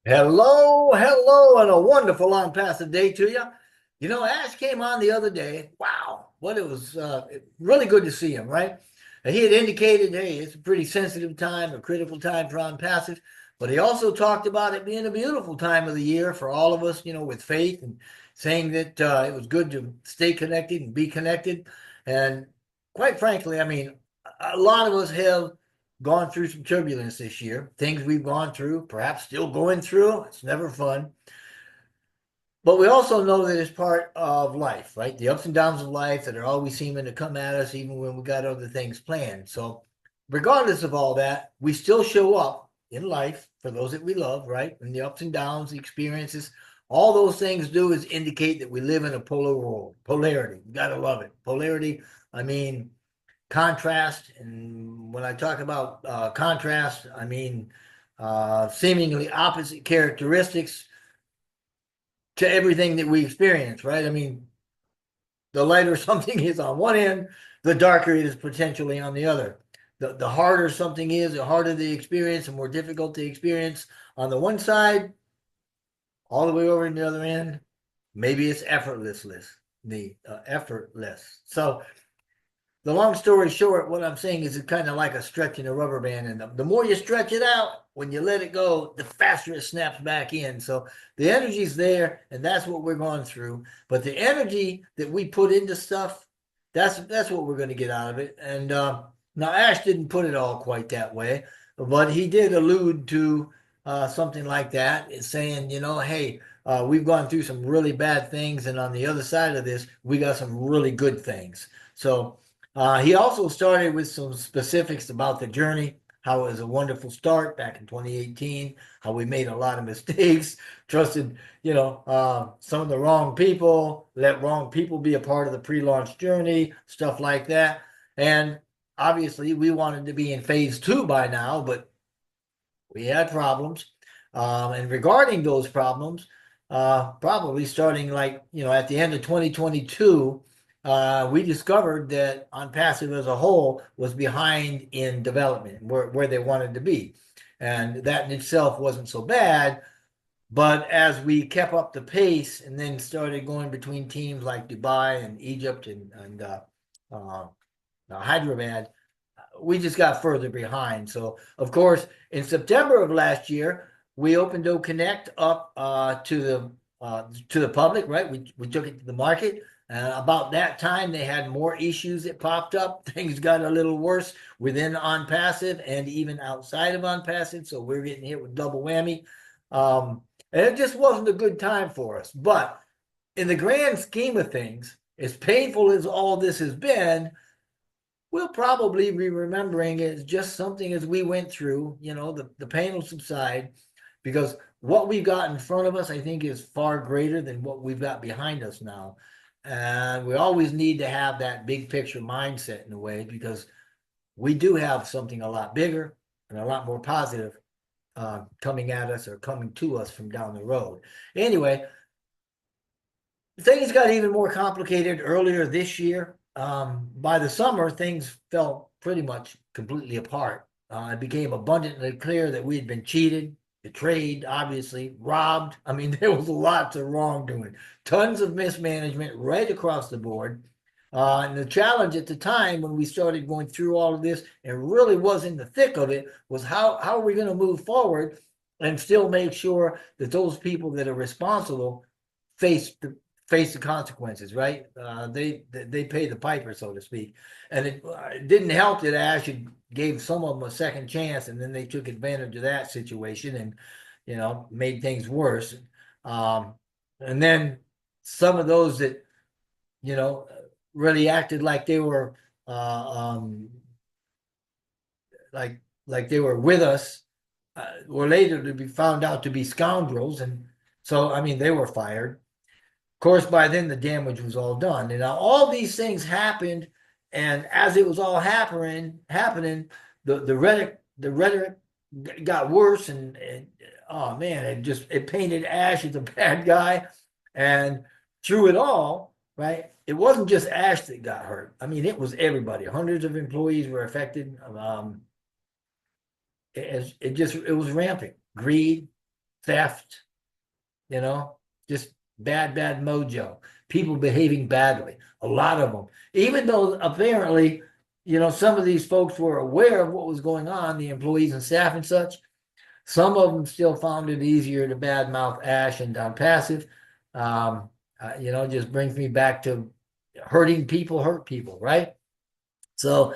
Hello, hello, and a wonderful on-passive day to you. Ash came on the other day. Wow, what it was really good to see him, right? And he had indicated, hey, it's a pretty sensitive time, a critical time for on-passive, but he also talked about it being a beautiful time of the year for all of us, with faith and saying that it was good to stay connected and be connected. And quite frankly, I mean, a lot of us have gone through some turbulence this year, things we've gone through, perhaps still going through. It's never fun. But we also know that it's part of life, right? The ups and downs of life that are always seeming to come at us, even when we got other things planned. So, regardless of all that, we still show up in life for those that we love, right? And the ups and downs, the experiences, all those things do is indicate that we live in a polar world. Polarity, you got to love it. Polarity, I mean, contrast. And when I talk about contrast, I mean seemingly opposite characteristics to everything that we experience, right? I mean, the lighter something is on one end, the darker it is potentially on the other. The harder something is, the harder the experience, the more difficult the experience on the one side, all the way over to the other end, maybe it's effortless. So the long story short, what I'm saying is it's kind of like a stretching a rubber band. And the more you stretch it out, when you let it go, the faster it snaps back in. So the energy's there, and that's what we're going through. But the energy that we put into stuff, that's what we're going to get out of it. And now Ash didn't put it all quite that way, but he did allude to something like that, saying, hey, we've gone through some really bad things, and on the other side of this, we got some really good things. So he also started with some specifics about the journey, how it was a wonderful start back in 2018, how we made a lot of mistakes, trusted, some of the wrong people, let wrong people be a part of the pre-launch journey, stuff like that. And obviously, we wanted to be in phase two by now, but we had problems. And regarding those problems, probably starting at the end of 2022, we discovered that OnPassive as a whole was behind in development where they wanted to be. And that in itself wasn't so bad. But as we kept up the pace and then started going between teams like Dubai and Egypt and uh, Hyderabad, we just got further behind. So, of course, in September of last year, we opened O Connect up to the public. Right, we took it to the market. About that time, they had more issues that popped up. Things got a little worse within OnPassive and even outside of OnPassive. So we're getting hit with double whammy, and it just wasn't a good time for us. But in the grand scheme of things, as painful as all this has been, we'll probably be remembering it as just something as we went through. The pain will subside because what we've got in front of us, I think, is far greater than what we've got behind us now. And we always need to have that big picture mindset in a way because we do have something a lot bigger and a lot more positive coming at us or coming to us from down the road. Anyway, things got even more complicated earlier this year. By the summer, things fell pretty much completely apart. It became abundantly clear that we had been cheated, betrayed, obviously, robbed. I mean, there was lots of wrongdoing, tons of mismanagement right across the board. And the challenge at the time when we started going through all of this and really was in the thick of it was how are we going to move forward and still make sure that those people that are responsible face the face the consequences, right? They pay the piper, so to speak. And it didn't help that Ash had gave some of them a second chance, and then they took advantage of that situation and made things worse. Um, and then some of those that you know really acted like they were like they were with us were later to be found out to be scoundrels, and so I mean they were fired. Of course, by then the damage was all done. And now all these things happened, and as it was all happening, the rhetoric got worse, and oh man, it painted Ash as a bad guy, and through it all, right? It wasn't just Ash that got hurt. I mean, it was everybody. Hundreds of employees were affected. It was rampant. Greed, theft, just bad mojo, people behaving badly, a lot of them. Even though apparently, some of these folks were aware of what was going on, the employees and staff and such, some of them still found it easier to badmouth Ash and OnPassive. Just brings me back to hurting people hurt people, right? So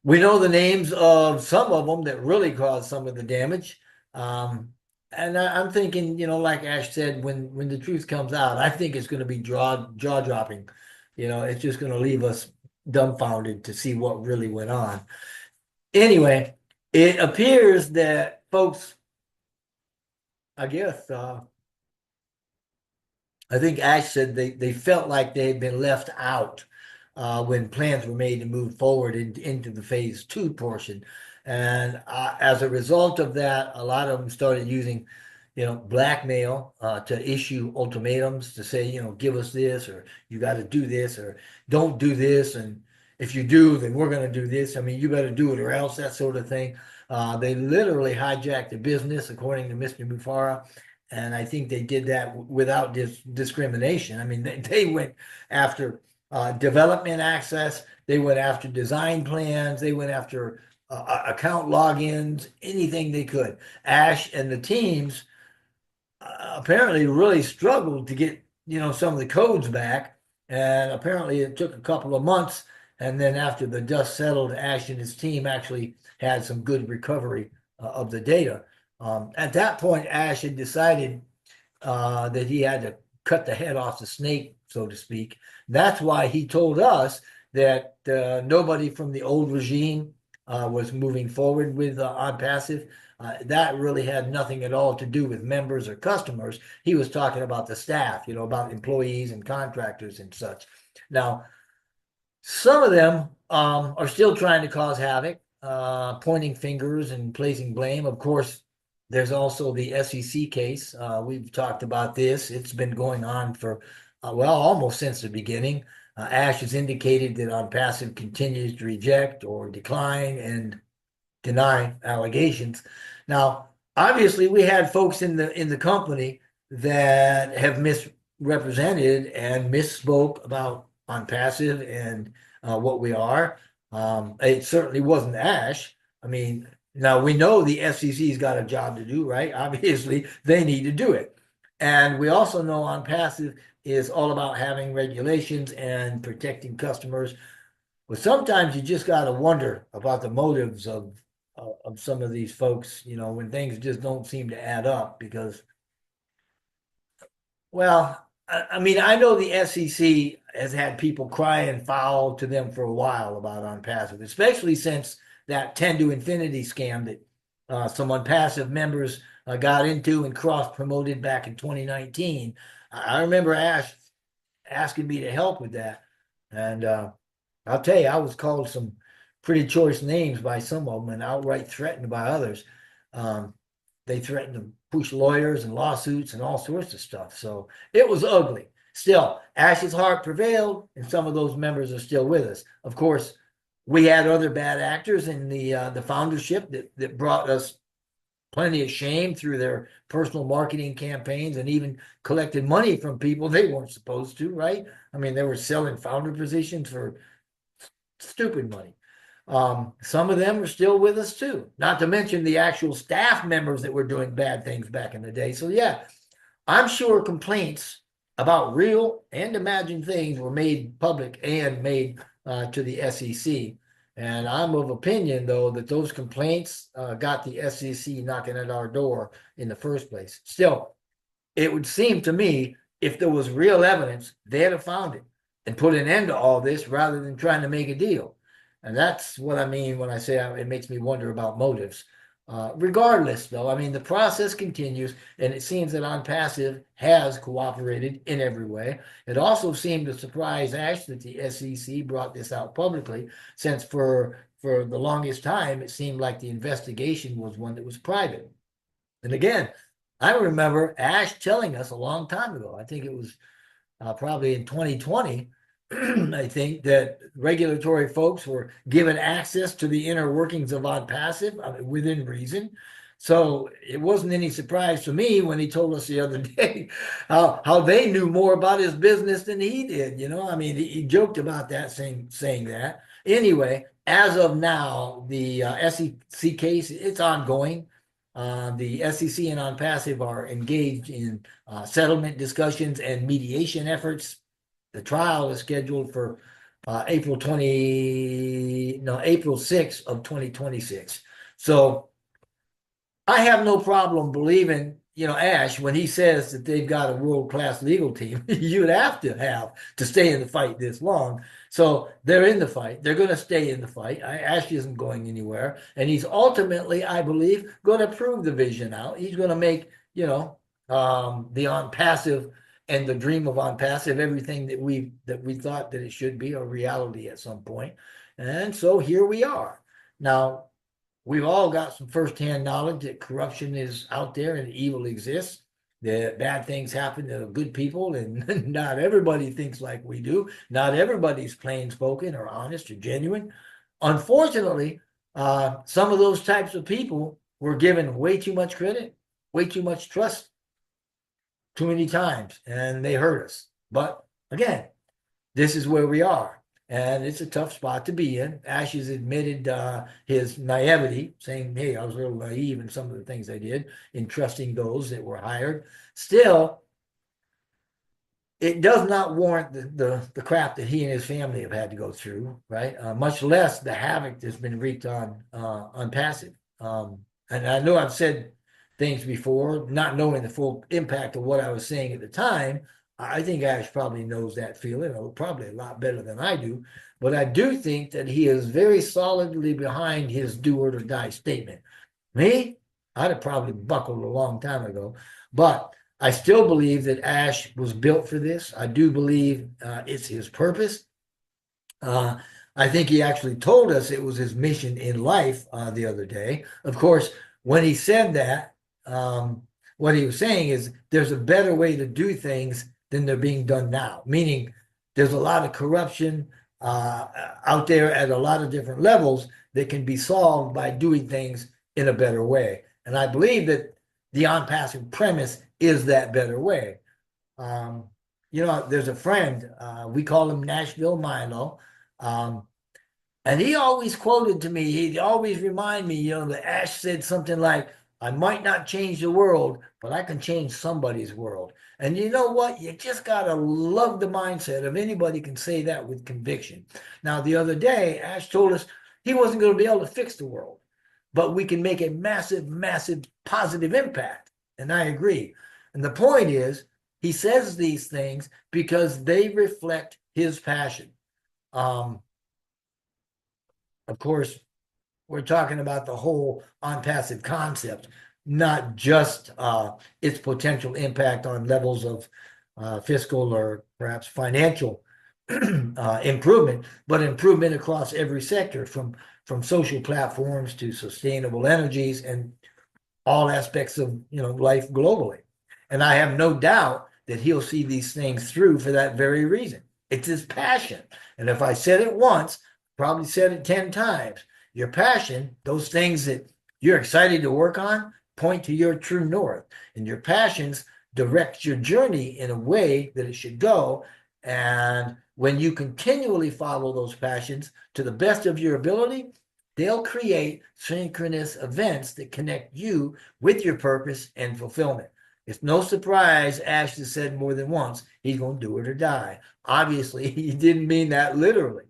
we know the names of some of them that really caused some of the damage. And I'm thinking, like Ash said, when the truth comes out, I think it's going to be jaw dropping. It's just going to leave us dumbfounded to see what really went on. Anyway, it appears that folks, I guess, I think Ash said they felt like they had been left out when plans were made to move forward into the phase 2 portion. And as a result of that, a lot of them started using, blackmail to issue ultimatums to say, give us this, or you got to do this, or don't do this. And if you do, then we're going to do this. I mean, you better do it or else, that sort of thing. They literally hijacked the business, according to Mr. Mufareh. And I think they did that without discrimination. I mean, they went after development access. They went after design plans. They went after account logins, anything they could. Ash and the teams apparently really struggled to get, some of the codes back. And apparently it took a couple of months. And then after the dust settled, Ash and his team actually had some good recovery of the data. At that point, Ash had decided that he had to cut the head off the snake, so to speak. That's why he told us that nobody from the old regime was moving forward with ONPASSIVE. That really had nothing at all to do with members or customers. He was talking about the staff, about employees and contractors and such. Now, some of them are still trying to cause havoc, pointing fingers and placing blame. Of course, there's also the SEC case. We've talked about this. It's been going on for, almost since the beginning. Ash has indicated that ONPASSIVE continues to reject or decline and deny allegations. Now, obviously, we had folks in the company that have misrepresented and misspoke about ONPASSIVE and what we are. It certainly wasn't Ash. I mean, now we know the FCC's got a job to do, right? Obviously, they need to do it. And we also know ONPASSIVE is all about having regulations and protecting customers. But sometimes you just got to wonder about the motives of some of these folks, when things just don't seem to add up because, well, I mean, I know the SEC has had people crying foul to them for a while about ONPASSIVE, especially since that 10 to infinity scam that some ONPASSIVE members got into and cross-promoted back in 2019. I remember Ash asking me to help with that. And I'll tell you, I was called some pretty choice names by some of them and outright threatened by others. They threatened to push lawyers and lawsuits and all sorts of stuff. So it was ugly. Still, Ash's heart prevailed, and some of those members are still with us. Of course, we had other bad actors in the foundership that brought us plenty of shame through their personal marketing campaigns and even collected money from people they weren't supposed to, right? I mean, they were selling founder positions for stupid money. Some of them are still with us too, not to mention the actual staff members that were doing bad things back in the day. So yeah, I'm sure complaints about real and imagined things were made public and made to the SEC. And I'm of opinion, though, that those complaints got the SEC knocking at our door in the first place. Still, it would seem to me if there was real evidence, they'd have found it and put an end to all this rather than trying to make a deal. And that's what I mean when I say it makes me wonder about motives. Regardless, though, I mean, the process continues, and it seems that ONPASSIVE has cooperated in every way. It also seemed to surprise Ash that the SEC brought this out publicly, since for the longest time, it seemed like the investigation was one that was private. And again, I remember Ash telling us a long time ago, I think it was probably in 2020, I think that regulatory folks were given access to the inner workings of ONPASSIVE within reason. So it wasn't any surprise to me when he told us the other day how they knew more about his business than he did. I mean, he joked about that, saying that. Anyway, as of now, the SEC case, it's ongoing. The SEC and ONPASSIVE are engaged in settlement discussions and mediation efforts. The trial is scheduled for April 6th of 2026. So I have no problem believing, Ash, when he says that they've got a world-class legal team. You'd have to stay in the fight this long. So they're in the fight. They're going to stay in the fight. Ash isn't going anywhere. And he's ultimately, I believe, going to prove the vision out. He's going to make, the ONPASSIVE and the dream of ONPASSIVE, everything that we thought that it should be, a reality at some point. And so here we are. Now, we've all got some firsthand knowledge that corruption is out there and evil exists, that bad things happen to good people, and not everybody thinks like we do. Not everybody's plain spoken or honest or genuine. Unfortunately, some of those types of people were given way too much credit, way too much trust, too many times, and they hurt us. But again, this is where we are. And it's a tough spot to be in. Ash has admitted his naivety, saying, hey, I was a little naive in some of the things I did in trusting those that were hired. Still, it does not warrant the crap that he and his family have had to go through, right? Much less the havoc that's been wreaked on ONPASSIVE. And I know I've said things before, not knowing the full impact of what I was saying at the time. I think Ash probably knows that feeling, probably a lot better than I do. But I do think that he is very solidly behind his do or die statement. Me, I'd have probably buckled a long time ago. But I still believe that Ash was built for this. I do believe it's his purpose. I think he actually told us it was his mission in life the other day. Of course, when he said that, what he was saying is there's a better way to do things than they're being done now. Meaning there's a lot of corruption out there at a lot of different levels that can be solved by doing things in a better way. And I believe that the ONPASSIVE premise is that better way. There's a friend, we call him Nashville Milo, and he always quoted to me, he'd always remind me, that Ash said something like, I might not change the world, but I can change somebody's world. And you know what? You just got to love the mindset of anybody can say that with conviction. Now, the other day, Ash told us he wasn't going to be able to fix the world, but we can make a massive, massive positive impact. And I agree. And the point is, he says these things because they reflect his passion. Of course, we're talking about the whole ONPASSIVE concept, not just its potential impact on levels of fiscal or perhaps financial improvement, but improvement across every sector, from social platforms to sustainable energies and all aspects of life globally. And I have no doubt that he'll see these things through for that very reason. It's his passion. And if I said it once, probably said it 10 times. Your passion, those things that you're excited to work on, point to your true north. And your passions direct your journey in a way that it should go. And when you continually follow those passions to the best of your ability, they'll create synchronous events that connect you with your purpose and fulfillment. It's no surprise Ash has said more than once, he's going to do it or die. Obviously, he didn't mean that literally.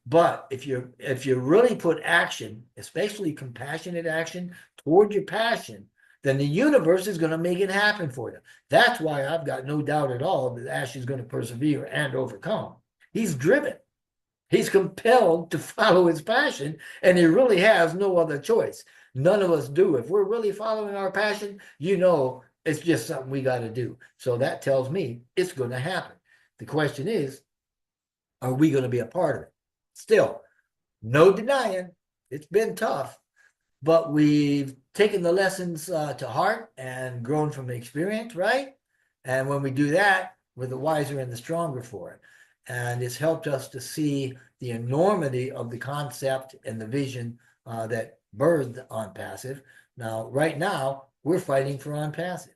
But if you really put action, especially compassionate action, toward your passion, then the universe is going to make it happen for you. That's why I've got no doubt at all that Ash is going to persevere and overcome. He's driven. He's compelled to follow his passion, and he really has no other choice. None of us do. If we're really following our passion, it's just something we got to do. So that tells me it's going to happen. The question is, are we going to be a part of it? Still, no denying, it's been tough, but we've taken the lessons to heart and grown from the experience, right? And when we do that, we're the wiser and the stronger for it. And it's helped us to see the enormity of the concept and the vision that birthed ONPASSIVE. Now, right now, we're fighting for ONPASSIVE.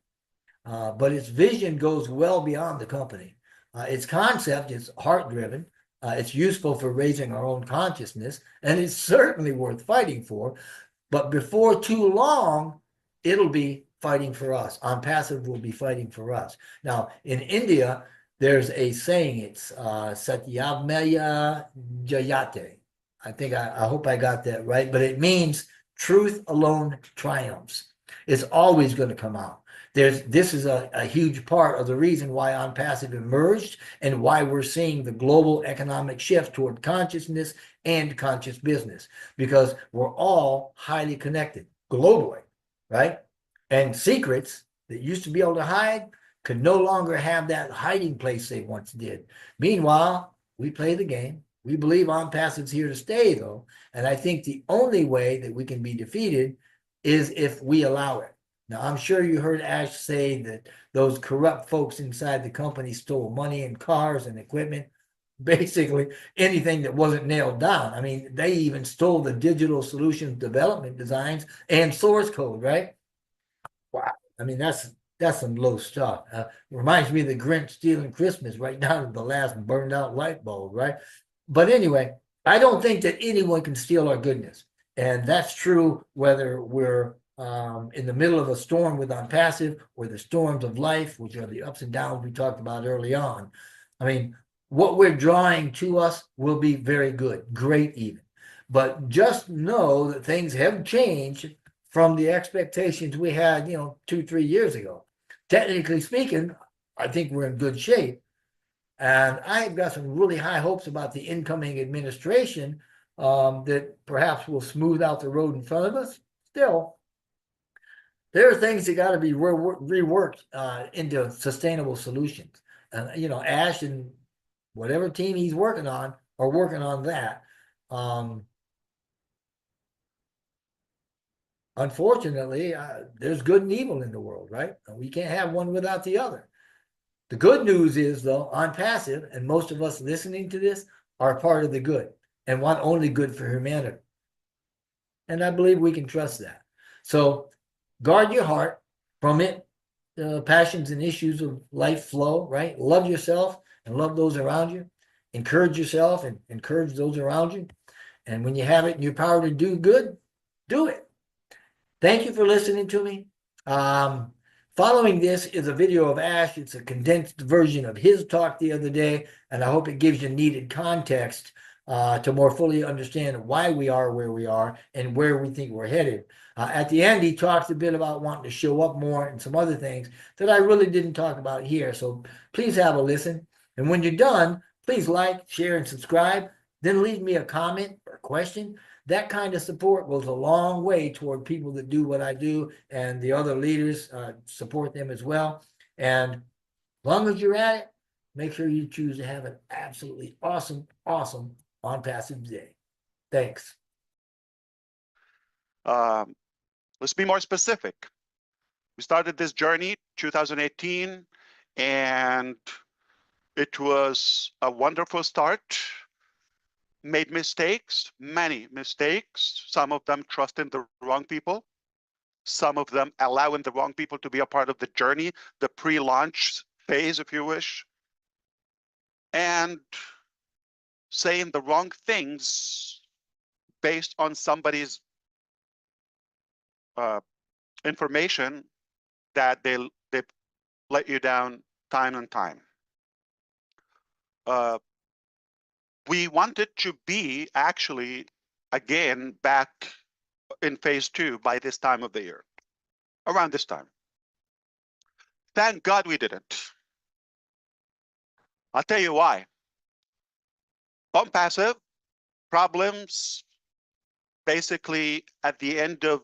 But its vision goes well beyond the company. Its concept is heart-driven. It's useful for raising our own consciousness, and it's certainly worth fighting for. But before too long, it'll be fighting for us. ONPASSIVE will be fighting for us. Now, in India, there's a saying, it's Satyamaya Jayate. I hope I got that right, but it means truth alone triumphs. It's always going to come out. This is a huge part of the reason why ONPASSIVE emerged and why we're seeing the global economic shift toward consciousness and conscious business, because we're all highly connected globally, right? And secrets that used to be able to hide could no longer have that hiding place they once did. Meanwhile, we play the game. We believe ONPASSIVE's here to stay, though. And I think the only way that we can be defeated is if we allow it. Now, I'm sure you heard Ash say that those corrupt folks inside the company stole money and cars and equipment, basically anything that wasn't nailed down. I mean, they even stole the digital solutions development designs and source code, right? Wow. I mean, that's some low stuff. Reminds me of the Grinch stealing Christmas right down to the last burned out light bulb, right? But anyway, I don't think that anyone can steal our goodness. And that's true whether we're in the middle of a storm with ONPASSIVE or the storms of life, which are the ups and downs we talked about early on. I mean, what we're drawing to us will be very good, great even. But just know that things have changed from the expectations we had, 2-3 years ago. Technically speaking, I think we're in good shape. And I've got some really high hopes about the incoming administration that perhaps will smooth out the road in front of us. Still, there are things that got to be reworked into sustainable solutions. And, Ash and whatever team he's working on are working on that. Unfortunately, there's good and evil in the world, right? We can't have one without the other. The good news is, though, ONPASSIVE, and most of us listening to this, are part of the good and want only good for humanity. And I believe we can trust that. So guard your heart from it. Passions and issues of life flow, right? Love yourself and love those around you. Encourage yourself and encourage those around you. And when you have it in your power to do good, do it. Thank you for listening to me. Following this is a video of Ash. It's a condensed version of his talk the other day, and I hope it gives you needed context to more fully understand why we are where we are and where we think we're headed. At the end, he talks a bit about wanting to show up more and some other things that I really didn't talk about here. So please have a listen. And when you're done, please like, share, and subscribe. Then leave me a comment or question. That kind of support goes a long way toward people that do what I do, and the other leaders support them as well. And as long as you're at it, make sure you choose to have an absolutely awesome ONPASSIVE day. Thanks. Let's be more specific. We started this journey 2018, and it was a wonderful start. Made mistakes, many mistakes, some of them trusting the wrong people, some of them allowing the wrong people to be a part of the journey, the pre-launch phase, if you wish, and saying the wrong things based on somebody's information that they let you down time and time. We wanted to be actually again back in phase 2 by this time of the year, around this time. Thank God we didn't. I'll tell you why. ONPASSIVE problems basically at the end of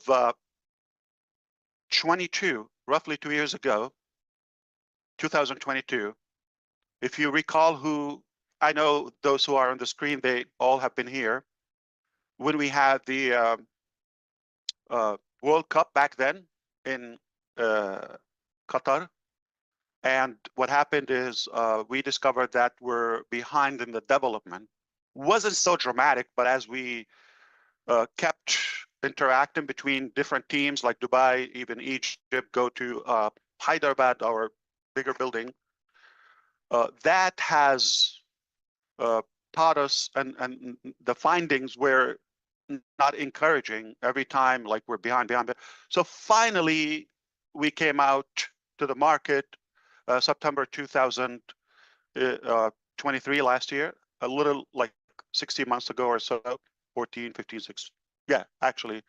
22, roughly 2 years ago, 2022. If you recall who, I know those who are on the screen, they all have been here. When we had the World Cup back then in Qatar, and what happened is we discovered that we're behind in the development. Wasn't so dramatic, but as we kept interacting between different teams like Dubai, even Egypt, go to Hyderabad, our bigger building. That has taught us, and the findings were not encouraging every time, like we're behind. So finally, we came out to the market September 2023 last year, a little like 60 months ago or so, 14, 15, 16. Yeah, actually,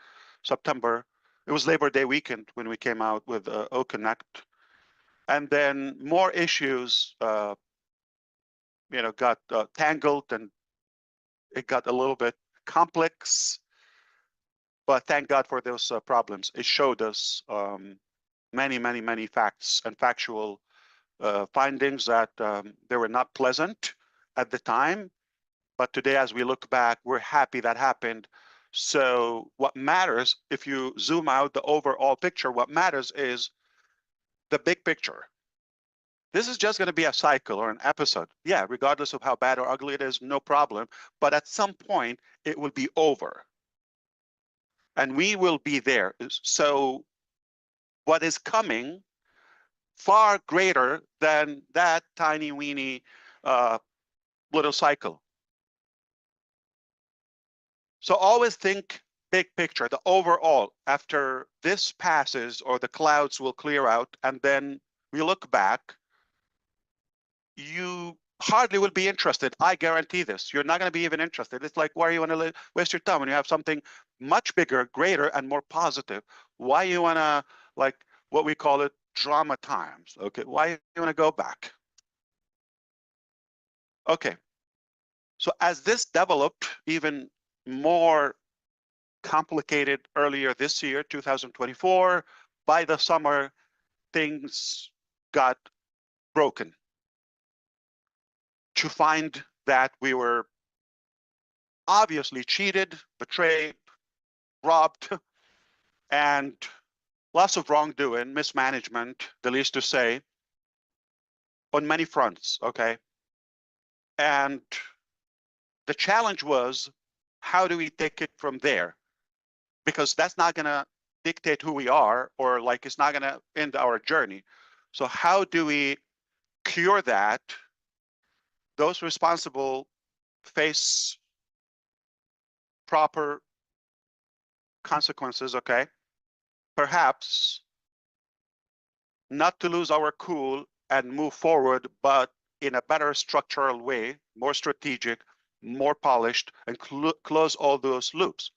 September. It was Labor Day weekend when we came out with OConnect. And then more issues, got tangled, and it got a little bit complex. But thank God for those problems. It showed us many, many, many facts and factual findings that they were not pleasant at the time. But today, as we look back, we're happy that happened. So what matters, if you zoom out the overall picture, what matters is the big picture. This is just going to be a cycle or an episode. Yeah, regardless of how bad or ugly it is, no problem. But at some point, it will be over. And we will be there. So what is coming far greater than that tiny weeny little cycle. So always think big picture, the overall. After this passes, or the clouds will clear out, and then we look back, you hardly will be interested. I guarantee this. You're not going to be even interested. It's like, why you want to waste your time when you have something much bigger, greater, and more positive? Why you want to, like, what we call it, drama times? Okay, why you want to go back? Okay, so as this developed even more complicated earlier this year, 2024, by the summer, things got broken. To find that we were obviously cheated, betrayed, robbed, and lots of wrongdoing, mismanagement, the least to say, on many fronts, okay? And the challenge was, how do we take it from there? Because that's not going to dictate who we are, or like it's not going to end our journey. So how do we cure that? Those responsible face proper consequences, okay? Perhaps not to lose our cool and move forward, but in a better structural way, more strategic, more polished, and close all those loops.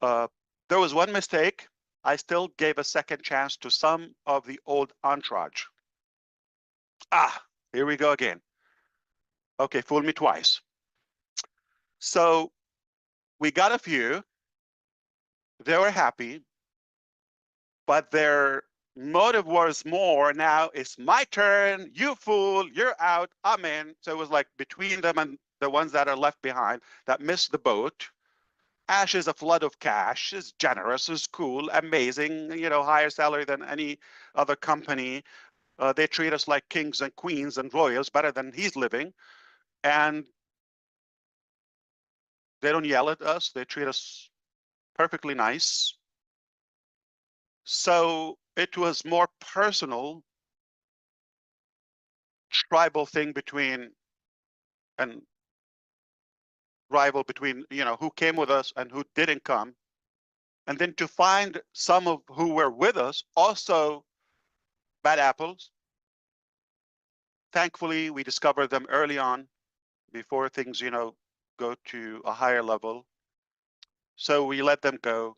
There was one mistake. I still gave a second chance to some of the old entourage. Here we go again. Okay, fool me twice. So we got a few. They were happy, but their motive was more, now it's my turn, you fool, you're out, I'm in. So it was like between them and the ones that are left behind that missed the boat. Ash is a flood of cash, is generous, is cool, amazing, higher salary than any other company. They treat us like kings and queens and royals, better than he's living. And they don't yell at us. They treat us perfectly nice. So it was more personal, tribal thing between, and rival between, who came with us and who didn't come. And then to find some of who were with us, also bad apples. Thankfully, we discovered them early on before things, go to a higher level. So we let them go.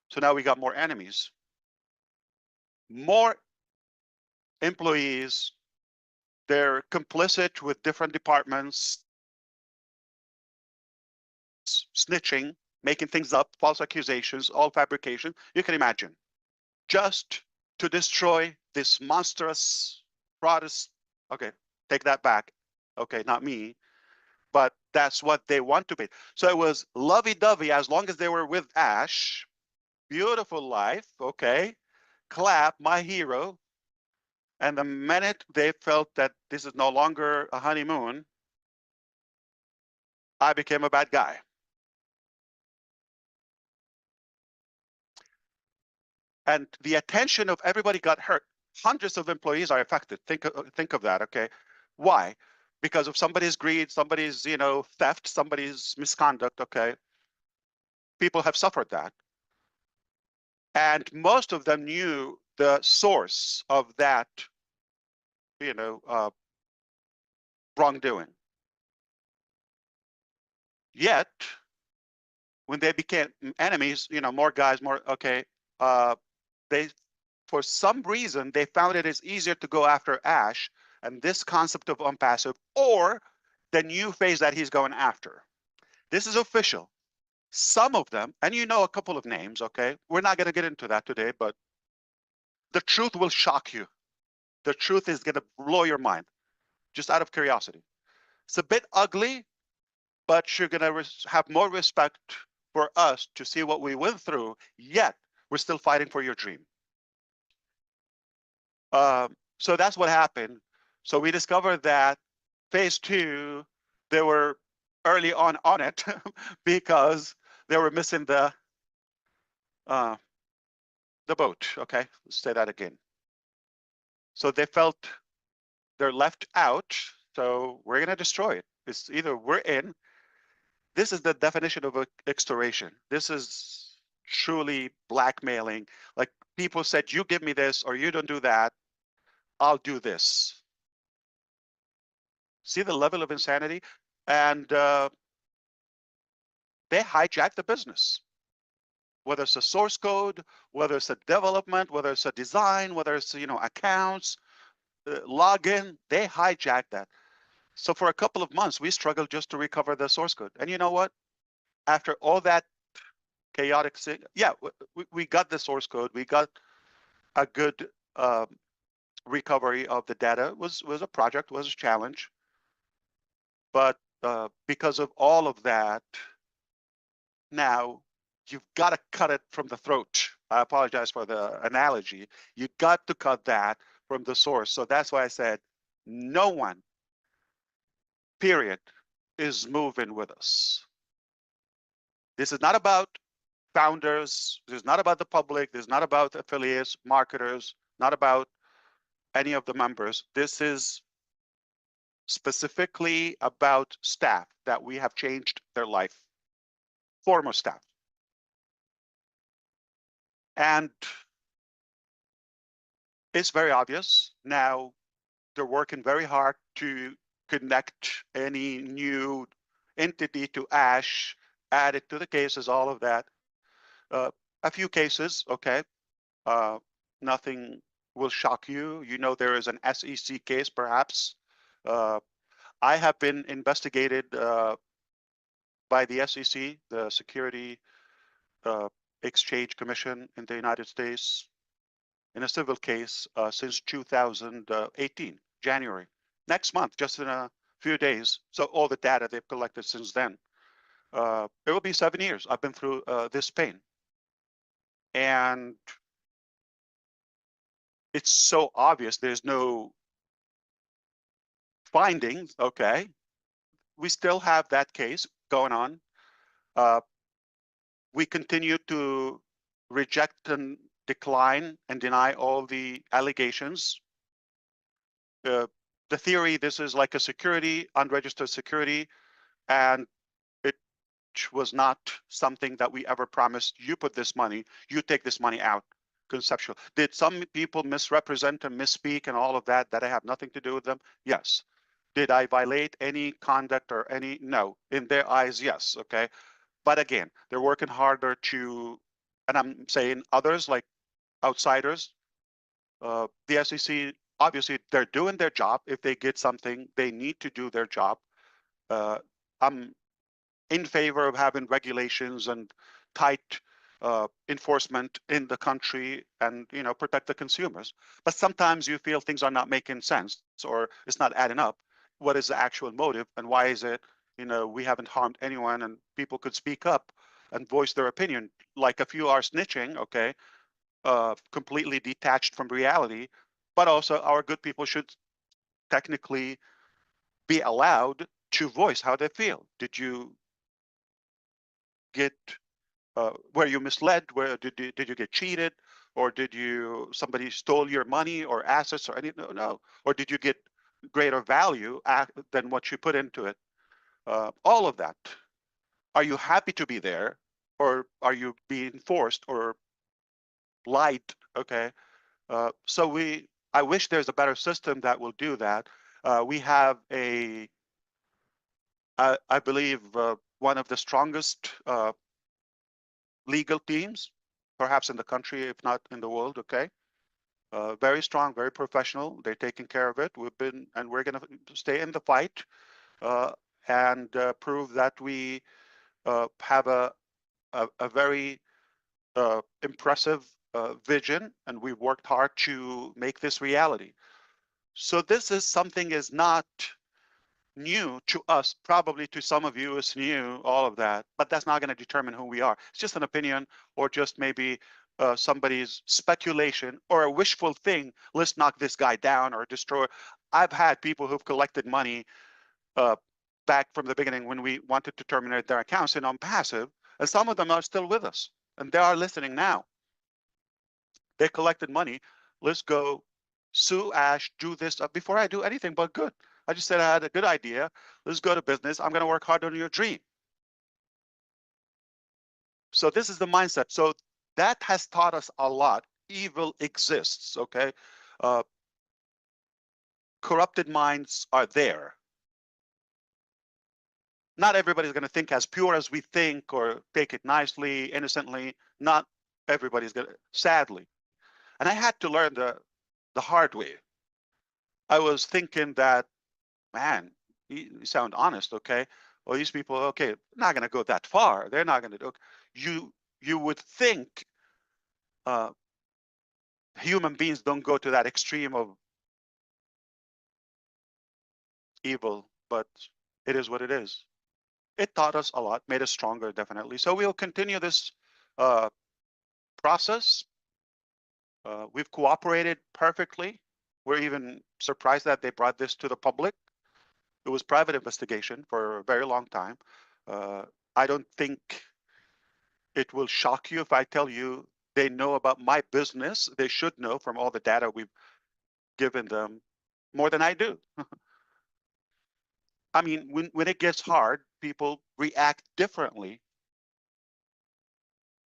So now we got more enemies, more employees. They're complicit with different departments, snitching, making things up, false accusations, all fabrication. You can imagine. Just to destroy this monstrous Protestant. Okay, take that back. Okay, not me. But that's what they want to be. So it was lovey-dovey as long as they were with Ash. Beautiful life, okay. Clap, my hero. And the minute they felt that this is no longer a honeymoon, I became a bad guy. and the attention of everybody got hurt. Hundreds of employees are affected. Think of that, okay? Why? Because of somebody's greed, somebody's, theft, somebody's misconduct, okay? People have suffered that. And most of them knew the source of that, wrongdoing. Yet, when they became enemies, more guys, okay, they, for some reason, they found it is easier to go after Ash and this concept of ONPASSIVE or the new phase that he's going after. This is official. Some of them, and a couple of names, okay? We're not going to get into that today, but the truth will shock you. The truth is going to blow your mind, just out of curiosity. It's a bit ugly, but you're going to have more respect for us to see what we went through, yet we're still fighting for your dream. So that's what happened. So we discovered that phase 2, they were early on it because they were missing the boat. Okay, let's say that again. So they felt they're left out. So we're gonna destroy it. It's either we're in. This is the definition of extortion. This is truly blackmailing. Like people said, you give me this or you don't do that, I'll do this. See the level of insanity? And they hijacked the business. Whether it's a source code, whether it's a development, whether it's a design, whether it's accounts, login, they hijacked that. So for a couple of months, we struggled just to recover the source code. And you know what? After all that chaotic thing, yeah, we got the source code. We got a good recovery of the data. It was a project, was a challenge. But because of all of that, now you've got to cut it from the throat. I apologize for the analogy. You got to cut that from the source. So that's why I said no one, period, is moving with us. This is not about founders. This is not about the public. This is not about affiliates, marketers, not about any of the members. This is specifically about staff that we have changed their life, former staff. And it's very obvious now. They're working very hard to connect any new entity to Ash, add it to the cases, all of that. A few cases, okay. Nothing will shock you. There is an SEC case, perhaps. I have been investigated by the SEC, the Security Exchange Commission in the United States, in a civil case since 2018, January. Next month, just in a few days. So all the data they've collected since then. It will be 7 years. I've been through this pain. And it's so obvious there's no findings, okay? We still have that case going on. We continue to reject and decline and deny all the allegations. The theory, this is like a security, unregistered security, and it was not something that we ever promised. You put this money, you take this money out. Conceptual. Did some people misrepresent and misspeak and all of that I have nothing to do with them? Yes. Did I violate any conduct or any? No. In their eyes, yes. Okay. But again, they're working harder to, and I'm saying others like outsiders, the SEC, obviously they're doing their job. If they get something, they need to do their job. I'm in favor of having regulations and tight enforcement in the country and protect the consumers. But sometimes you feel things are not making sense or it's not adding up. What is the actual motive and why is it we haven't harmed anyone and people could speak up and voice their opinion? Like a few are snitching, okay, completely detached from reality, but also our good people should technically be allowed to voice how they feel. Did you get were you misled? Where did you get cheated? or did you somebody stole your money or assets or any no, or did you get greater value than what you put into it? All of that. Are you happy to be there, or are you being forced or lied? Okay. I wish there's a better system that will do that. We have I believe, one of the strongest legal teams, perhaps in the country, if not in the world. Okay. Very strong, very professional. They're taking care of it. We're going to stay in the fight, uh, and prove that we have a very impressive vision, and we've worked hard to make this reality. So this is something is not new to us. Probably to some of you it's new, all of that, but that's not going to determine who we are. It's just an opinion, or just maybe somebody's speculation or a wishful thing. Let's knock this guy down or destroy. I've had people who've collected money uh, back from the beginning when we wanted to terminate their accounts in ONPASSIVE, and some of them are still with us, and they are listening now. They collected money. Let's go sue Ash, do this before I do anything but good. I just said I had a good idea. Let's go to business. I'm going to work hard on your dream. So this is the mindset. So that has taught us a lot. Evil exists, okay? Corrupted minds are there. Not everybody's going to think as pure as we think or take it nicely, innocently. Not everybody's going to, sadly. And I had to learn the hard way. I was thinking that, man, you sound honest, okay? Well, these people, okay, not going to go that far. They're not going to do. You would think human beings don't go to that extreme of evil, but it is what it is. It taught us a lot, made us stronger, definitely. So we'll continue this process. We've cooperated perfectly. We're even surprised that they brought this to the public. It was private investigation for a very long time. I don't think it will shock you if I tell you they know about my business. They should know from all the data we've given them more than I do. I mean, when it gets hard, people react differently.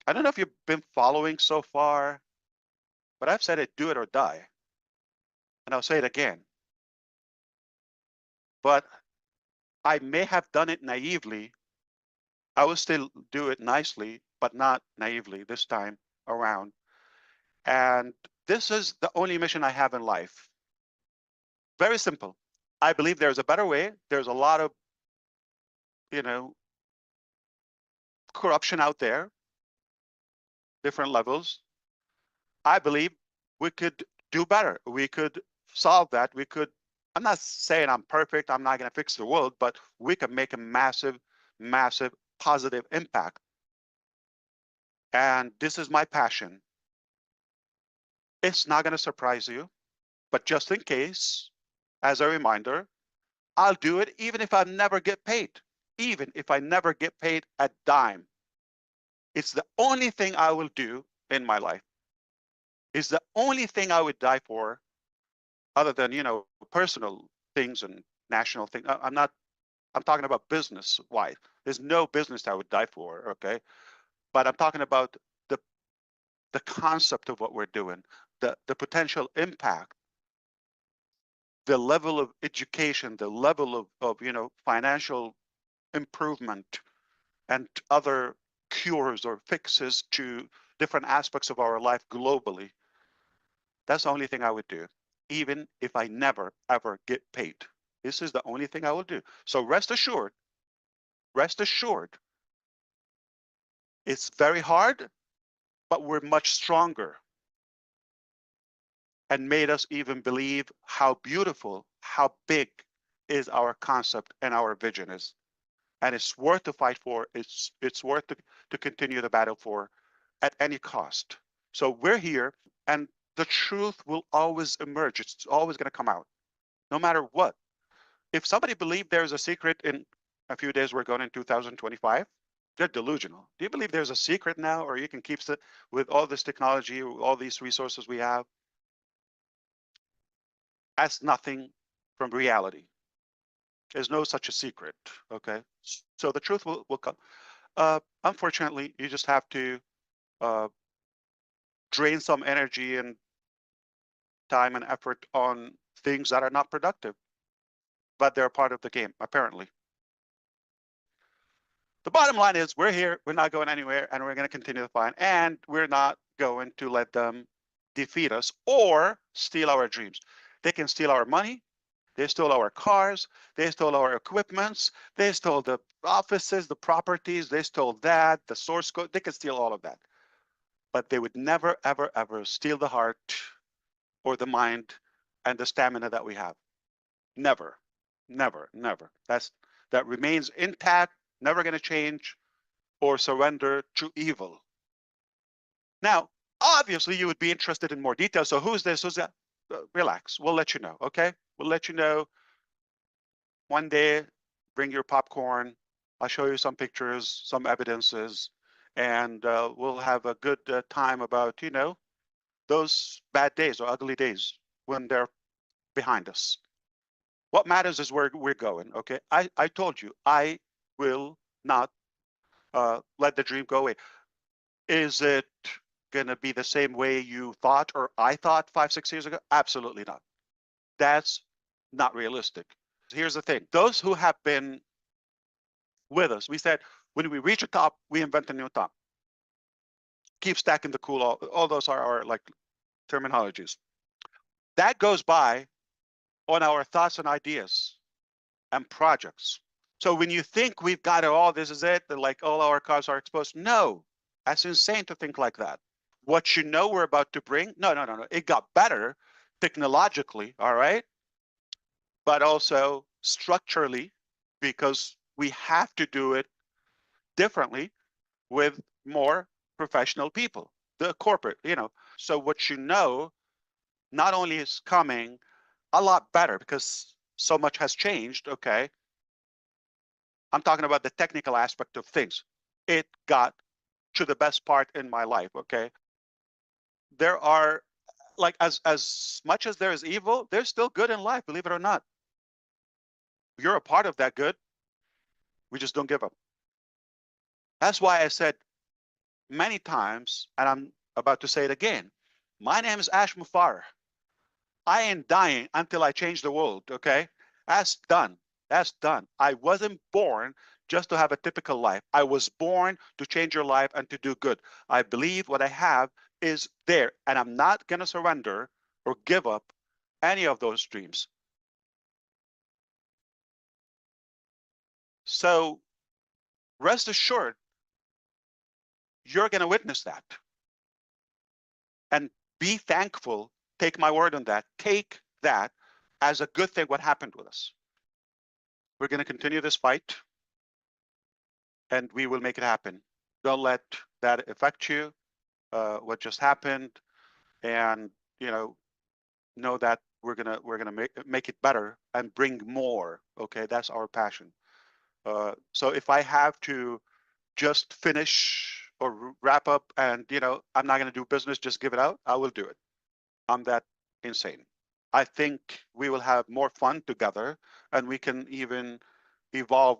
I don't know if you've been following so far, but I've said it, do it or die. And I'll say it again. But I may have done it naively. I will still do it nicely, but not naively this time around. And this is the only mission I have in life. Very simple. I believe there's a better way. There's a lot of, corruption out there, different levels. I believe we could do better. We could solve that. I'm not saying I'm perfect. I'm not going to fix the world, but we can make a massive, massive positive impact. And this is my passion. It's not going to surprise you, but just in case, as a reminder, I'll do it even if I never get paid, even if I never get paid a dime. It's the only thing I will do in my life. It's the only thing I would die for, other than, personal things and national things. I'm talking about business wise. There's no business I would die for, okay? But I'm talking about the concept of what we're doing, the potential impact, the level of education, the level of financial improvement, and other cures or fixes to different aspects of our life globally. That's the only thing I would do, even if I never ever get paid. This is the only thing I will do. So rest assured, it's very hard, but we're much stronger, and made us even believe how beautiful, how big is our concept and our vision is. And it's worth to fight for. It's worth to continue the battle for at any cost. So we're here, and the truth will always emerge. It's always going to come out, no matter what. If somebody believed there's a secret, in a few days we're going in 2025, They're delusional. Do you believe there's a secret now, or you can keep it with all this technology, all these resources we have? That's nothing from reality. There's no such a secret. Okay, so the truth will come. Unfortunately, you just have to uh, drain some energy and time and effort on things that are not productive, but they're part of the game, apparently. The bottom line is we're here, we're not going anywhere, and we're going to continue to find, and we're not going to let them defeat us or steal our dreams. They can steal our money, they stole our cars, they stole our equipments, they stole the offices, the properties, they stole that, the source code, they can steal all of that. But they would never, ever, ever steal the heart or the mind and the stamina that we have. Never, never, never. That remains intact, never going to change or surrender to evil. Now, obviously, you would be interested in more details. So who's this? Who's that? Relax. We'll let you know, okay? We'll let you know one day. Bring your popcorn. I'll show you some pictures, some evidences, and we'll have a good time about, those bad days or ugly days when they're behind us. What matters is where we're going, okay? I told you, I will not let the dream go away. Is it going to be the same way you thought or I thought 5-6 years ago? Absolutely not. That's not realistic. Here's the thing. Those who have been with us, we said, when we reach a top, we invent a new top. Keep stacking the cool. All those are our like terminologies. That goes by on our thoughts and ideas and projects. So when you think we've got it all, this is it, like all our cars are exposed. No, that's insane to think like that. What you know we're about to bring, no. It got better technologically, all right? But also structurally, because we have to do it differently with more professional people, the corporate, So what you know not only is coming a lot better because so much has changed, okay? I'm talking about the technical aspect of things. It got to the best part in my life, okay? There are, like, as much as there is evil, there's still good in life, believe it or not. You're a part of that good. We just don't give up. That's why I said many times, and I'm about to say it again, my name is Ash Mufareh. I ain't dying until I change the world, okay? That's done. That's done. I wasn't born just to have a typical life. I was born to change your life and to do good. I believe what I have is there, and I'm not going to surrender or give up any of those dreams. So rest assured, you're going to witness that. And be thankful. Take my word on that. Take that as a good thing, what happened with us. We're going to continue this fight, and we will make it happen. Don't let that affect you, what just happened, and know that we're gonna make it better and bring more. Okay, that's our passion. So if I have to just finish or wrap up, and I'm not gonna do business, just give it out, I will do it. I'm that insane. I think we will have more fun together, and we can even evolve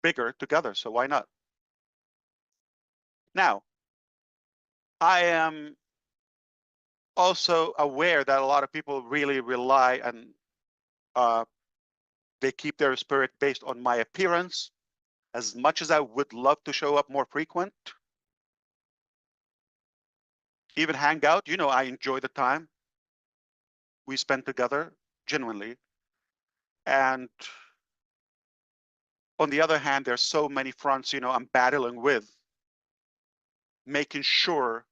bigger together. So why not? Now, I am also aware that a lot of people really rely and they keep their spirit based on my appearance. As much as I would love to show up more frequent, even hang out, I enjoy the time we spend together, genuinely. And on the other hand, there's so many fronts, I'm battling with, making sure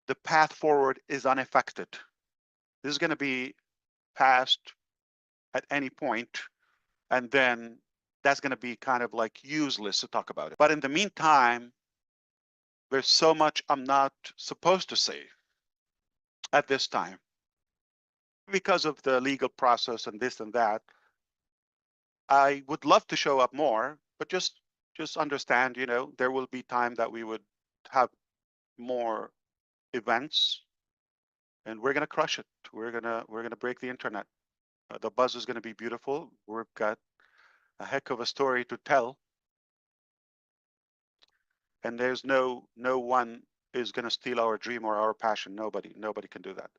the path forward is unaffected. This is going to be passed at any point, and then that's going to be kind of like useless to talk about it. But in the meantime, there's so much I'm not supposed to say at this time because of the legal process and this and that. I would love to show up more, but just just understand, you know, there will be time that we would have more events, and we're gonna crush it. We're gonna break the internet. The buzz is gonna be beautiful. We've got a heck of a story to tell, and there's no one is gonna steal our dream or our passion. Nobody can do that.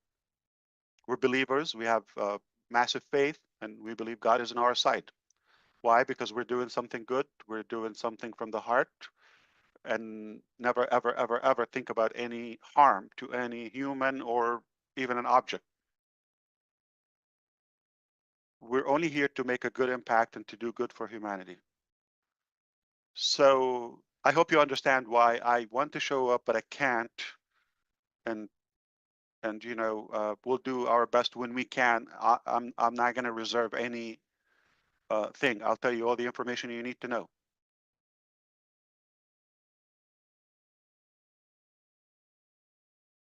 We're believers. We have massive faith, and we believe God is on our side. Why? Because we're doing something good. We're doing something from the heart, and never, ever, ever, ever think about any harm to any human or even an object. We're only here to make a good impact and to do good for humanity. So I hope you understand why I want to show up, but I can't. And you know, we'll do our best when we can. I'm not going to reserve any thing. I'll tell you all the information you need to know.